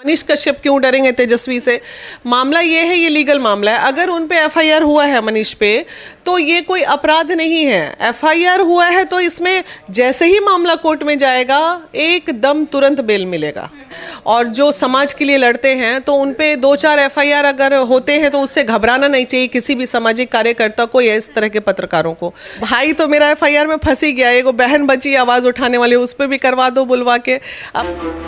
मनीष कश्यप क्यों डरेंगे तेजस्वी से? मामला ये है, ये लीगल मामला है। अगर उन पे एफआईआर हुआ है मनीष पे, तो ये कोई अपराध नहीं है। एफआईआर हुआ है तो इसमें जैसे ही मामला कोर्ट में जाएगा एकदम तुरंत बेल मिलेगा। और जो समाज के लिए लड़ते हैं तो उन पे 2-4 एफआईआर अगर होते हैं तो उससे घबराना नहीं चाहिए किसी भी सामाजिक कार्यकर्ता को या इस तरह के पत्रकारों को। भाई तो मेरा एफआईआर में फंसी गया, एगो बहन बची आवाज़ उठाने वाली, उस पर भी करवा दो बुलवा के। अब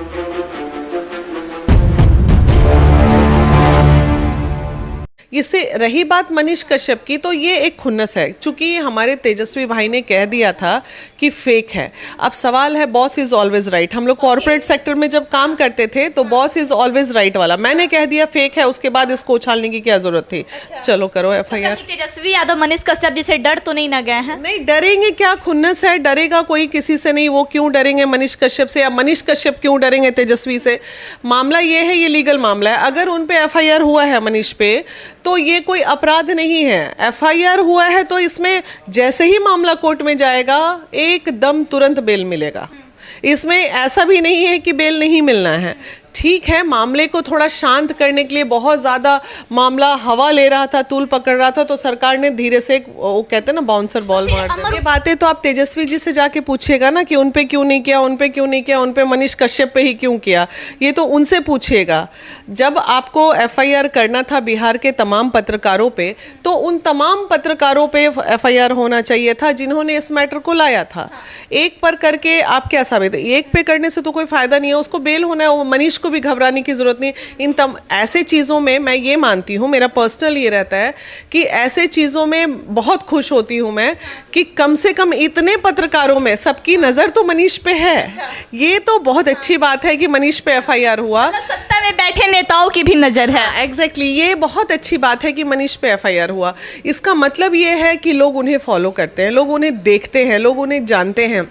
इससे रही बात मनीष कश्यप की, तो ये एक खुन्नस है, चूंकि हमारे तेजस्वी भाई ने कह दिया था कि फेक है। अब सवाल है बॉस इज ऑलवेज राइट। हम लोग कॉर्पोरेट सेक्टर में जब काम करते थे तो बॉस इज ऑलवेज राइट वाला, मैंने कह दिया फेक है, उसके बाद इसको उछालने की क्या जरूरत थी? चलो करो एफआईआर। तेजस्वी यादव मनीष कश्यप जी से डर तो नहीं ना गए हैं? नहीं डरेंगे, क्या खुन्नस है, डरेगा कोई किसी से नहीं। वो क्यों डरेंगे मनीष कश्यप से, या मनीष कश्यप क्यों डरेंगे तेजस्वी से? मामला ये है, ये लीगल मामला है। अगर उन पे एफआईआर हुआ है मनीष पे, तो ये कोई अपराध नहीं है। एफआईआर हुआ है तो इसमें जैसे ही मामला कोर्ट में जाएगा एकदम तुरंत बेल मिलेगा। इसमें ऐसा भी नहीं है कि बेल नहीं मिलना है। ठीक है, मामले को थोड़ा शांत करने के लिए बहुत ज़्यादा मामला हवा ले रहा था, तूल पकड़ रहा था, तो सरकार ने धीरे से वो कहते हैं ना बाउंसर बॉल मार दिया। ये बातें तो आप तेजस्वी जी से जाके पूछिएगा ना कि उन पे क्यों नहीं किया, उन पे क्यों नहीं किया, उन पे मनीष कश्यप पे ही क्यों किया, ये तो उनसे पूछिएगा। जब आपको एफआईआर करना था बिहार के तमाम पत्रकारों पे, तो उन तमाम पत्रकारों पे एफआईआर होना चाहिए था जिन्होंने इस मैटर को लाया था। एक पर करके आप क्या साबित, एक पे करने से तो कोई फायदा नहीं है, उसको बेल होना है। वो मनीष को भी घबराने की जरूरत नहीं। ऐसे चीज़ों में मैं ये मानती हूँ, मेरा पर्सनल ये रहता है कि ऐसे चीज़ों में बहुत खुश होती हूँ मैं कि कम से कम इतने पत्रकारों में सबकी नज़र तो मनीष पे है। ये तो बहुत अच्छी बात है कि मनीष पे एफआईआर हुआ। सत्ता में बैठे नेताओं की भी नज़र है। एग्जैक्टली, ये बहुत अच्छी बात है कि मनीष पे एफआईआर हुआ। इसका मतलब ये है कि लोग उन्हें फॉलो करते हैं, लोग उन्हें देखते हैं, लोग उन्हें जानते हैं,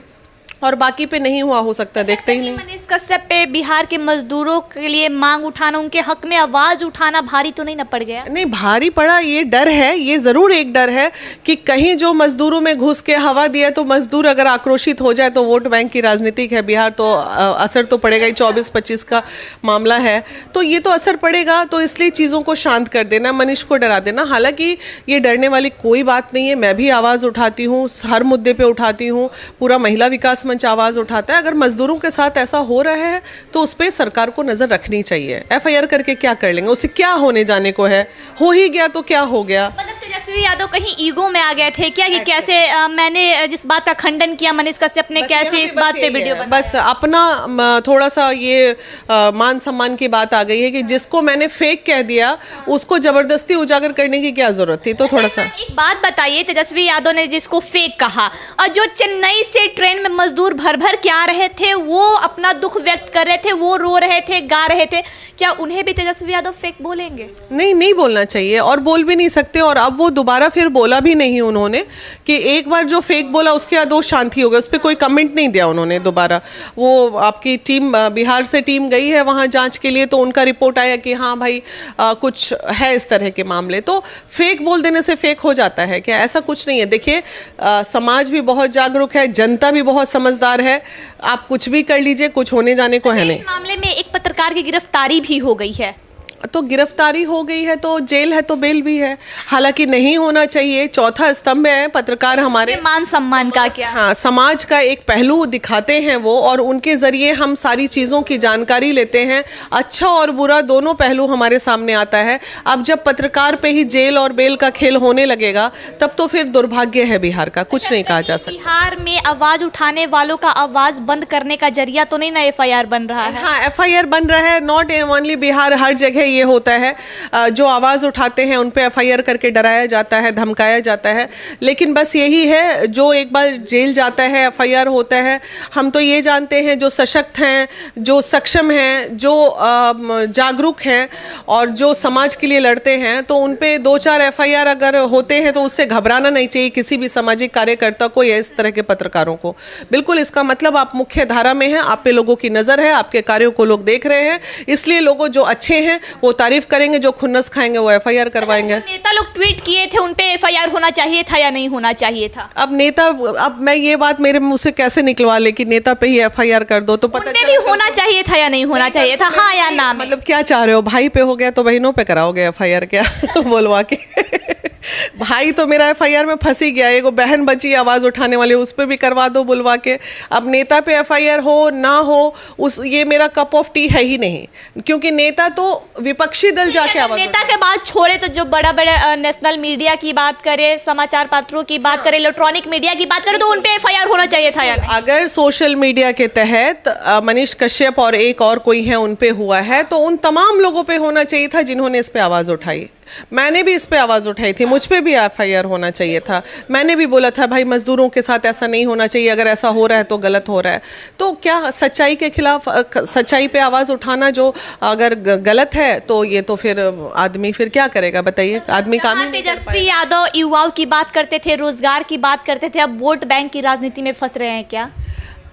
और बाकी पे नहीं हुआ हो सकता, देखते ही नहीं। मनीष कश्यप पे बिहार के मजदूरों के लिए मांग उठाना, उनके हक में आवाज उठाना भारी तो नहीं न पड़ गया? नहीं भारी पड़ा, ये डर है, ये जरूर एक डर है कि कहीं जो मजदूरों में घुस के हवा दिया तो मजदूर अगर आक्रोशित हो जाए तो वोट बैंक की राजनीतिक है बिहार, तो असर तो पड़ेगा ही। 24-25 का मामला है तो ये तो असर पड़ेगा, तो इसलिए चीज़ों को शांत कर देना, मनीष को डरा देना। हालांकि ये डरने वाली कोई बात नहीं है। मैं भी आवाज़ उठाती हूँ, हर मुद्दे पर उठाती हूँ, पूरा महिला विकास मंच आवाज उठाता है। अगर मजदूरों के साथ ऐसा हो रहा है तो उस पर सरकार को नजर रखनी चाहिए। एफआईआर करके क्या कर लेंगे, उसे क्या होने जाने को है, हो ही गया तो क्या हो गया। मतलब तेजस्वी यादव कहीं ईगो में आ गए थे क्या कि कैसे मैंने जिस बात का खंडन किया मनीष कश्यप ने, कैसे इस बात पे वीडियो बनाया? बस अपना थोड़ा सा ये मान सम्मान की बात आ गई है कि जिसको मैंने फेक कह दिया उसको जबरदस्ती उजागर करने की क्या जरूरत थी। तो थोड़ा सा एक बात बताइए, तेजस्वी यादव ने जिसको फेक कहा, और जो चेन्नई से ट्रेन में मजदूर भर के आ रहे थे, वो अपना दुख व्यक्त कर रहे थे, वो रो रहे थे, गा रहे थे, क्या उन्हें भी तेजस्वी यादव फेक बोलेंगे? नहीं बोलना चाहिए, और बोल भी नहीं सकते। और अब वो दोबारा फिर बोला भी नहीं उन्होंने कि एक बार जो फेक बोला उसके बाद वो शांति हो गई, उस पर कोई कमेंट नहीं दिया उन्होंने दोबारा। वो आपकी टीम बिहार से टीम गई है वहाँ जांच के लिए, तो उनका रिपोर्ट आया कि हाँ भाई कुछ है इस तरह के मामले। तो फेक बोल देने से फेक हो जाता है क्या? ऐसा कुछ नहीं है। देखिए समाज भी बहुत जागरूक है, जनता भी बहुत समझदार है, आप कुछ भी कर लीजिए, कुछ होने जाने को है नहीं। इस मामले में एक पत्रकार की गिरफ्तारी भी हो गई है, तो गिरफ्तारी हो गई है तो जेल है तो बेल भी है। हालांकि नहीं होना चाहिए, चौथा स्तंभ है पत्रकार हमारे मान सम्मान का क्या। हाँ, समाज का एक पहलू दिखाते हैं वो, और उनके जरिए हम सारी चीज़ों की जानकारी लेते हैं। अच्छा और बुरा दोनों पहलू हमारे सामने आता है। अब जब पत्रकार पे ही जेल और बेल का खेल होने लगेगा तब तो फिर दुर्भाग्य है बिहार का, कुछ नहीं कहा जा सकता। बिहार में आवाज उठाने वालों का आवाज बंद करने का जरिया तो नहीं ना एफआईआर बन रहा है? हाँ, एफआईआर बन रहा है, नॉट ओनली बिहार, हर जगह ये होता है। जो आवाज़ उठाते हैं उन पे एफआईआर करके डराया जाता है, धमकाया जाता है। लेकिन बस यही है, जो एक बार जेल जाता है, एफआईआर होता है, हम तो ये जानते हैं जो सशक्त हैं, जो सक्षम हैं, जो जागरूक हैं और जो समाज के लिए लड़ते हैं, तो उन पे 2-4 एफआईआर अगर होते हैं तो उससे घबराना नहीं चाहिए किसी भी सामाजिक कार्यकर्ता को या इस तरह के पत्रकारों को। बिल्कुल, इसका मतलब आप मुख्य धारा में हैं, आप पे लोगों की नज़र है, आपके कार्यों को लोग देख रहे हैं, इसलिए लोगों जो अच्छे हैं वो तारीफ करेंगे, जो खुन्नस खाएंगे वो FIR करवाएंगे। नेता लोग ट्वीट किए थे उन पे FIR होना चाहिए था या नहीं होना चाहिए था? अब मैं ये बात मेरे मुंह से कैसे निकलवा ले कि नेता पे ही FIR कर दो, तो पता भी होना चाहिए था या नहीं होना चाहिए था, हाँ या ना? मतलब क्या चाह रहे हो, भाई पे हो गया तो बहनों पे कराओगे FIR क्या? बोलवा के भाई तो मेरा FIR में फंस ही गया, एगो बहन बची आवाज उठाने वाली, उस पर भी करवा दो बुलवा के। अब नेता पे FIR हो ना हो, ये मेरा कप ऑफ टी है ही नहीं, क्योंकि नेता तो विपक्षी दल जाके आवाज, नेता के बात छोड़े तो जो बड़ा बड़ा नेशनल मीडिया की बात करे, समाचार पत्रों की बात करे, इलेक्ट्रॉनिक मीडिया की बात करे, तो उन पे FIR होना चाहिए था यार। अगर सोशल मीडिया के तहत मनीष कश्यप और एक और कोई है उन पे हुआ है, तो उन तमाम लोगों पे होना चाहिए था जिन्होंने इस पे आवाज उठाई। मैंने भी इस पे आवाज उठाई थी, मुझ पे भी FIR होना चाहिए था। मैंने भी बोला था भाई मजदूरों के साथ ऐसा नहीं होना चाहिए, अगर ऐसा हो रहा है तो गलत हो रहा है। तो क्या सच्चाई के खिलाफ, सच्चाई पे आवाज उठाना जो अगर गलत है, तो ये तो फिर आदमी फिर क्या करेगा बताइए? आदमी काम ही नहीं कर पाएगा। तेजस्वी यादव युवाओं की बात करते थे, रोजगार की बात करते थे, अब वोट बैंक की राजनीति में फंस रहे हैं क्या?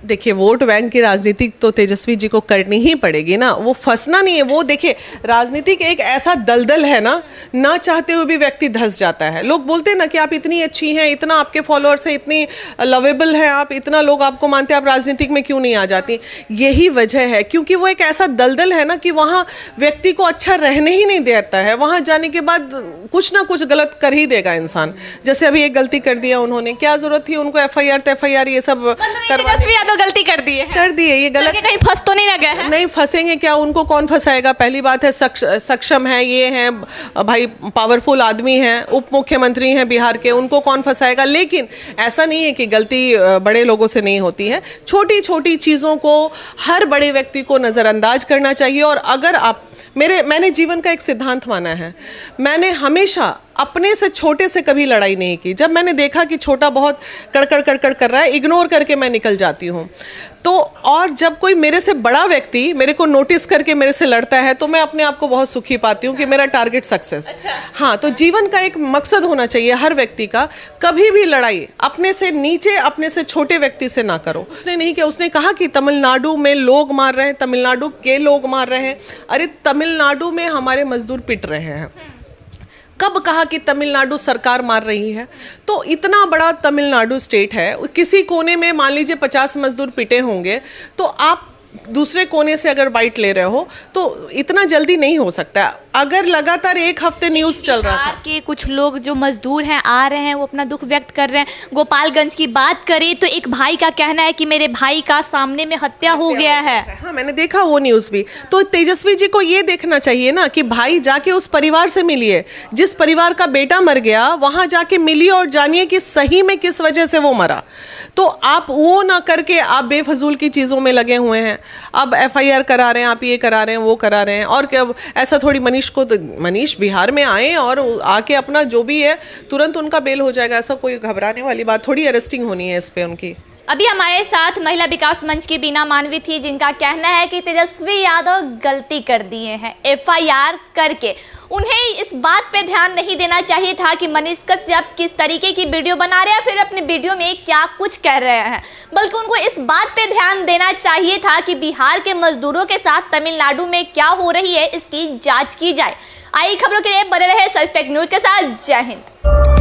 देखिए, वोट बैंक की राजनीति तो तेजस्वी जी को करनी ही पड़ेगी ना, वो फंसना नहीं है। वो देखिए, राजनीति एक ऐसा दलदल है ना चाहते हुए भी व्यक्ति धंस जाता है। लोग बोलते हैं ना कि आप इतनी अच्छी हैं, इतना आपके फॉलोअर्स हैं, इतनी लवेबल हैं आप, इतना लोग आपको मानते हैं, आप राजनीतिक में क्यों नहीं आ जाती? यही वजह है, क्योंकि वो एक ऐसा दलदल है ना कि वहाँ व्यक्ति को अच्छा रहने ही नहीं देता है। वहाँ जाने के बाद कुछ ना कुछ गलत कर ही देगा इंसान। जैसे अभी एक गलती कर दिया उन्होंने, क्या जरूरत थी उनको FIR ये सब करवा, गलती कर दी है, ये गलत। कहीं फंस तो नहीं लगे हैं? नहीं फंसेंगे क्या, उनको कौन फंसाएगा? पहली बात है सक्षम है, ये हैं भाई, पावरफुल आदमी हैं, उप मुख्यमंत्री हैं बिहार के, उनको कौन फंसाएगा? लेकिन ऐसा नहीं है कि गलती बड़े लोगों से नहीं होती है। छोटी छोटी चीज़ों को हर बड़े व्यक्ति को नज़रअंदाज करना चाहिए। और अगर मैंने जीवन का एक सिद्धांत माना है, मैंने हमेशा अपने से छोटे से कभी लड़ाई नहीं की। जब मैंने देखा कि छोटा बहुत कड़कड़ कर रहा है, इग्नोर करके मैं निकल जाती हूँ। तो और जब कोई मेरे से बड़ा व्यक्ति मेरे को नोटिस करके मेरे से लड़ता है, तो मैं अपने आप को बहुत सुखी पाती हूँ कि मेरा टारगेट सक्सेस। हाँ, तो जीवन का एक मकसद होना चाहिए हर व्यक्ति का, कभी भी लड़ाई अपने से नीचे, अपने से छोटे व्यक्ति से ना करो। उसने नहीं किया, उसने कहा कि तमिलनाडु में लोग मार रहे हैं, तमिलनाडु के लोग मार रहे हैं। अरे तमिलनाडु में हमारे मजदूर पिट रहे हैं। कब कहा कि तमिलनाडु सरकार मार रही है? तो इतना बड़ा तमिलनाडु स्टेट है, किसी कोने में मान लीजिए 50 मजदूर पिटे होंगे, तो आप दूसरे कोने से अगर बाइट ले रहे हो तो इतना जल्दी नहीं हो सकता। अगर लगातार एक हफ्ते न्यूज़ चल रहा था कि कुछ लोग जो मजदूर हैं आ रहे हैं, वो अपना दुख व्यक्त कर रहे हैं। गोपालगंज की बात करें तो एक भाई का कहना है कि मेरे भाई का सामने में हत्या हो गया है। हाँ, मैंने देखा वो न्यूज़ भी। तो तेजस्वी जी को ये देखना चाहिए ना कि भाई जाके उस परिवार से मिलिए, जिस परिवार का बेटा मर गया वहाँ जाके मिलिए और जानिए कि सही में किस वजह से वो मरा। तो आप वो ना करके आप बेफजूल की चीज़ों में लगे हुए हैं। अब FIR करा रहे हैं, आप ये करा रहे हैं, वो करा रहे हैं। और क्या ऐसा थोड़ी मनीष बिहार में आए और आके अपना जो भी है तुरंत उनका बेल हो जाएगा, ऐसा कोई घबराने वाली बात थोड़ी। अरेस्टिंग होनी है इस पे उनकी। अभी हमारे साथ महिला विकास मंच की बीना मानवी थी, जिनका कहना है कि तेजस्वी यादव गलती कर दिए हैं FIR करके। उन्हें इस बात पे ध्यान नहीं देना चाहिए था कि मनीष कश्यप किस तरीके की वीडियो बना रहे हैं, फिर अपने वीडियो में क्या कुछ कह रहे हैं, बल्कि उनको इस बात पे ध्यान देना चाहिए था कि बिहार के मजदूरों के साथ तमिलनाडु में क्या हो रही है, इसकी जाँच की जाए। आई खबरों के लिए बने रहे सच टेक न्यूज के साथ। जय हिंद।